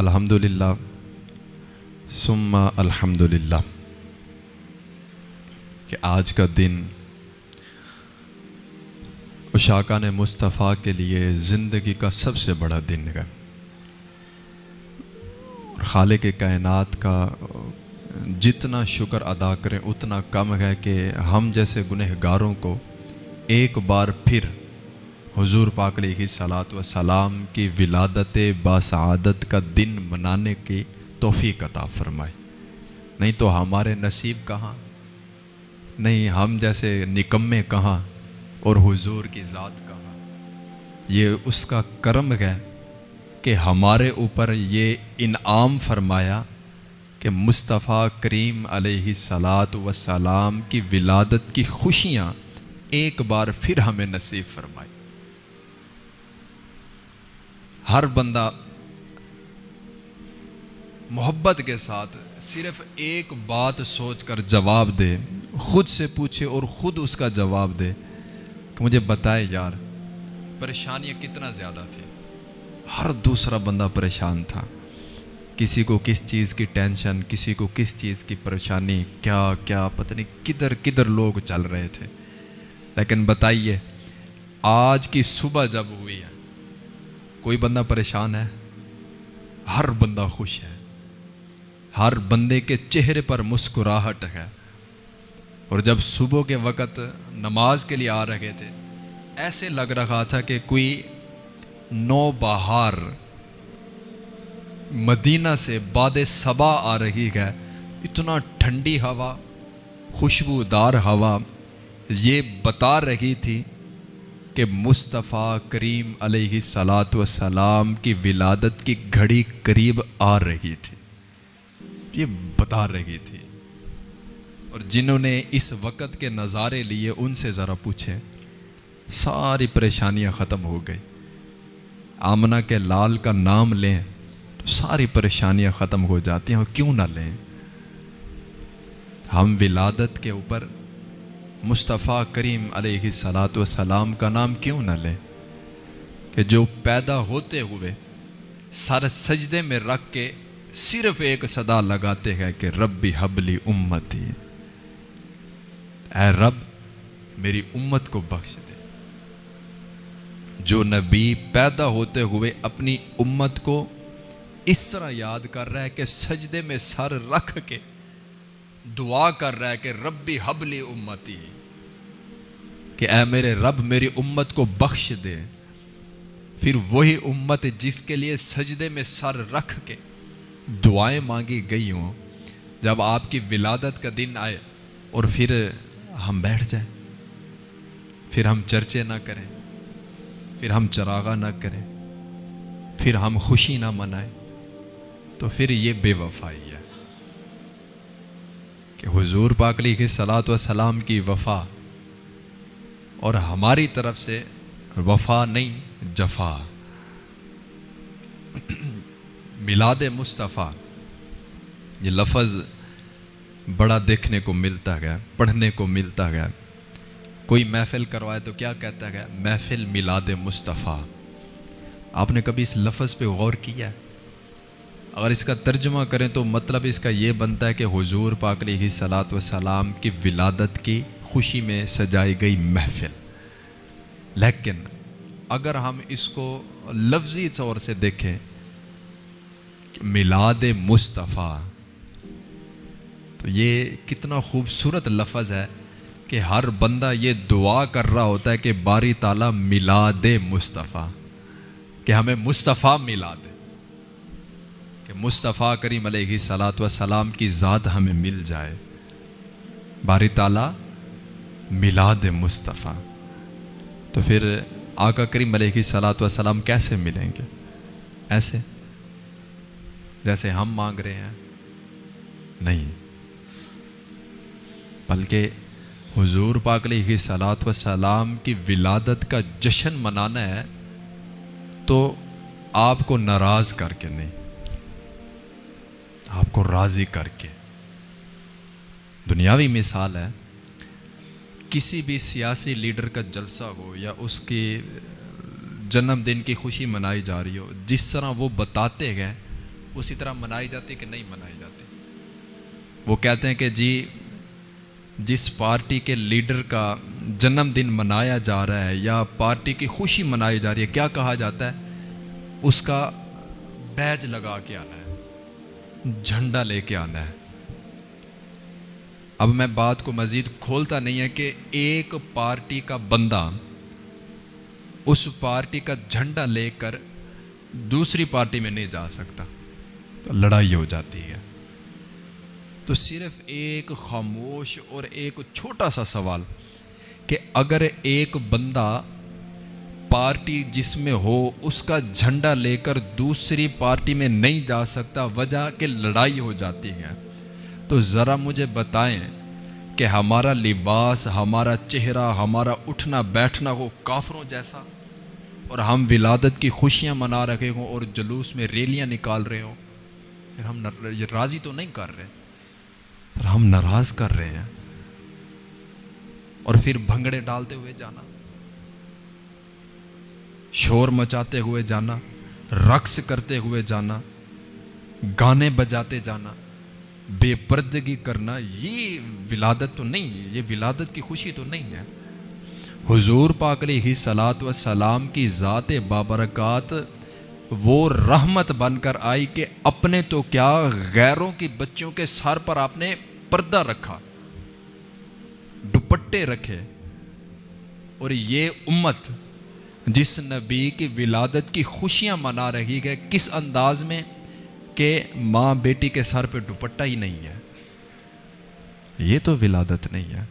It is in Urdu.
الحمدللہ ثم الحمدللہ کہ آج کا دن عشاقان مصطفیٰ کے لیے زندگی کا سب سے بڑا دن ہے اور خالق کائنات کا جتنا شکر ادا کریں اتنا کم ہے کہ ہم جیسے گنہگاروں کو ایک بار پھر حضور پاک علیہ الصلاۃ والسلام کی ولادت باسعادت کا دن منانے کی توفیق عطا فرمائے۔ نہیں تو ہمارے نصیب کہاں، نہیں ہم جیسے نکمے کہاں اور حضور کی ذات کہاں۔ یہ اس کا کرم ہے کہ ہمارے اوپر یہ انعام فرمایا کہ مصطفیٰ کریم علیہ الصلاۃ والسلام کی ولادت کی خوشیاں ایک بار پھر ہمیں نصیب فرمائی۔ ہر بندہ محبت کے ساتھ صرف ایک بات سوچ کر جواب دے، خود سے پوچھے اور خود اس کا جواب دے کہ مجھے بتائے یار پریشانیاں کتنا زیادہ تھی۔ ہر دوسرا بندہ پریشان تھا، کسی کو کس چیز کی ٹینشن، کسی کو کس چیز کی پریشانی، کیا پتہ نہیں کدھر کدھر لوگ چل رہے تھے۔ لیکن بتائیے آج کی صبح جب ہوئی ہے کوئی بندہ پریشان ہے؟ ہر بندہ خوش ہے، ہر بندے کے چہرے پر مسکراہٹ ہے۔ اور جب صبح کے وقت نماز کے لیے آ رہے تھے ایسے لگ رہا تھا کہ کوئی نو بہار مدینہ سے باد صبا آ رہی ہے، اتنا ٹھنڈی ہوا، خوشبودار ہوا یہ بتا رہی تھی کہ مصطفیٰ کریم علیہ الصلاۃ والسلام کی ولادت کی گھڑی قریب آ رہی تھی، یہ بتا رہی تھی۔ اور جنہوں نے اس وقت کے نظارے لیے ان سے ذرا پوچھیں، ساری پریشانیاں ختم ہو گئی۔ آمنہ کے لال کا نام لیں تو ساری پریشانیاں ختم ہو جاتی ہیں، اور کیوں نہ لیں؟ ہم ولادت کے اوپر مصطفیٰ کریم علیہ الصلاۃ والسلام کا نام کیوں نہ لیں کہ جو پیدا ہوتے ہوئے سر سجدے میں رکھ کے صرف ایک صدا لگاتے ہیں کہ ربی حبلی امتی، اے رب میری امت کو بخش دے۔ جو نبی پیدا ہوتے ہوئے اپنی امت کو اس طرح یاد کر رہا ہے کہ سجدے میں سر رکھ کے دعا کر رہا ہے کہ ربی حبلی امتی، کہ اے میرے رب میری امت کو بخش دے، پھر وہی امت جس کے لیے سجدے میں سر رکھ کے دعائیں مانگی گئی ہوں، جب آپ کی ولادت کا دن آئے اور پھر ہم بیٹھ جائیں، پھر ہم چرچے نہ کریں، پھر ہم چراغاں نہ کریں، پھر ہم خوشی نہ منائیں، تو پھر یہ بے وفائی ہے۔ کہ حضور پاک علیہ الصلاۃ والسلام کی وفا اور ہماری طرف سے وفا نہیں جفا۔ میلاد مصطفیٰ یہ لفظ بڑا دیکھنے کو ملتا ہے، پڑھنے کو ملتا ہے۔ کوئی محفل کروائے تو کیا کہتا ہے؟ محفل میلاد مصطفیٰ۔ آپ نے کبھی اس لفظ پہ غور کیا ہے؟ اگر اس کا ترجمہ کریں تو مطلب اس کا یہ بنتا ہے کہ حضور پاک علیہ الصلاۃ والسلام کی ولادت کی خوشی میں سجائی گئی محفل۔ لیکن اگر ہم اس کو لفظی طور سے دیکھیں کہ میلاد مصطفیٰ، تو یہ کتنا خوبصورت لفظ ہے کہ ہر بندہ یہ دعا کر رہا ہوتا ہے کہ باری تعالیٰ میلاد مصطفیٰ، کہ ہمیں مصطفیٰ ملا دے، کہ مصطفیٰ کریم علیہ الصلاۃ والسلام کی ذات ہمیں مل جائے۔ باری تعالیٰ میلاد مصطفیٰ، تو پھر آقا کریم علیہ الصلاۃ والسلام کیسے ملیں گے؟ ایسے جیسے ہم مانگ رہے ہیں؟ نہیں، بلکہ حضور پاک علیہ الصلاۃ والسلام کی ولادت کا جشن منانا ہے تو آپ کو ناراض کر کے نہیں، آپ کو راضی کر کے۔ دنیاوی مثال ہے، کسی بھی سیاسی لیڈر کا جلسہ ہو یا اس کی جنم دن کی خوشی منائی جا رہی ہو، جس طرح وہ بتاتے گئے اسی طرح منائی جاتی کہ نہیں منائی جاتی؟ وہ کہتے ہیں کہ جی جس پارٹی کے لیڈر کا جنم دن منایا جا رہا ہے یا پارٹی کی خوشی منائی جا رہی ہے، کیا کہا جاتا ہے؟ اس کا بیج لگا کے آنا ہے، جھنڈا لے کے آنا ہے۔ اب میں بات کو مزید کھولتا نہیں ہے کہ ایک پارٹی کا بندہ اس پارٹی کا جھنڈا لے کر دوسری پارٹی میں نہیں جا سکتا، لڑائی ہو جاتی ہے۔ تو صرف ایک خاموش اور ایک چھوٹا سا سوال کہ اگر ایک بندہ پارٹی جس میں ہو اس کا جھنڈا لے کر دوسری پارٹی میں نہیں جا سکتا، وجہ کہ لڑائی ہو جاتی ہے، تو ذرا مجھے بتائیں کہ ہمارا لباس، ہمارا چہرہ، ہمارا اٹھنا بیٹھنا ہو کافروں جیسا، اور ہم ولادت کی خوشیاں منا رہے ہوں اور جلوس میں ریلیاں نکال رہے ہوں، پھر ہم راضی تو نہیں کر رہے، پر ہم ناراض کر رہے ہیں۔ اور پھر بھنگڑے ڈالتے ہوئے جانا، شور مچاتے ہوئے جانا، رقص کرتے ہوئے جانا، گانے بجاتے جانا، بے پردگی کرنا، یہ ولادت تو نہیں، یہ ولادت کی خوشی تو نہیں ہے۔ حضور پاک علیہ الصلوۃ والسلام کی ذات بابرکات وہ رحمت بن کر آئی کہ اپنے تو کیا غیروں کی بچیوں کے سر پر آپ نے پردہ رکھا، دوپٹے رکھے، اور یہ امت جس نبی کی ولادت کی خوشیاں منا رہی ہے، کس انداز میں کہ ماں بیٹی کے سر پہ دوپٹہ ہی نہیں ہے، یہ تو ولادت نہیں ہے۔